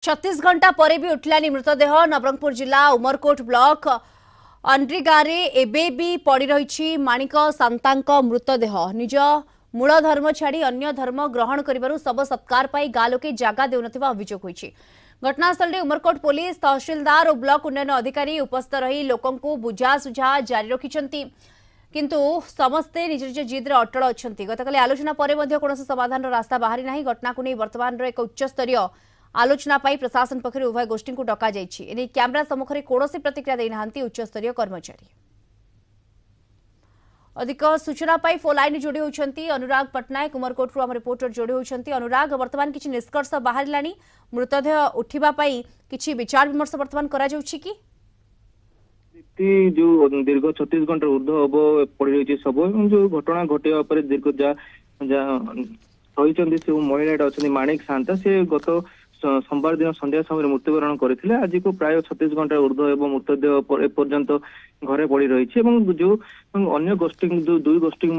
36 घंटा पर भी उठलानी मृतदेह। नवरंगपुर जिला उमरकोट ब्लॉक अंड्रिगा एबे भी पड़ी रही माणिक सांता मृतदेह। निज मूल धर्म छाड़ी अन्य धर्म ग्रहण कर शव सत्कार पाई गाँ लोके जगह देउनथिबा अभियोग होईछि। घटनास्थल में उमरकोट पुलिस तहसिलदार और ब्लॉक उन्नयन अधिकारी उपस्थित रही लोकंकु बुझासुझा जारी रखिछंती, किंतु समस्ते निज निज जिद्रे अटल अछंती। गतकाली आलोचना परे मध्य कोनोसी समाधान रास्ता बाहरी नाही। घटना को नहीं वर्तमान एक उच्च स्तरीय आलोचना पाई प्रशासन पक्षर उभय गोष्ठी को डका जाइछि। एने कैमरा सम्मुखरे कोनोसी प्रतिक्रिया देई नाहंती उच्च स्तरीय कर्मचारी। अधिक सूचना पाई फोन लाइन जोड़ी होती अनुराग पट्टनायक उमरकोट आम रिपोर्टर जोड़ी होती। अनुराग, वर्तमान किसी निष्कर्ष बाहर मृतदेह उठा किसी विचार विमर्श वर्तमान करा जाउछि कि जो दीर्घ 36 घंटा ऊर्ध हम पड़ रही सब जो घटना घटे दीर्घ रही से महिला अच्छा माणिक सांता से गत सोमवार दिन संध्या समय मृत्युवरण करते। आज को प्राय 36 घंटा ऊर्ध एवं मृतदेह एपर्यंत घरे पड़ रही जो अन्य गोष्ठी दुई गोष्ठी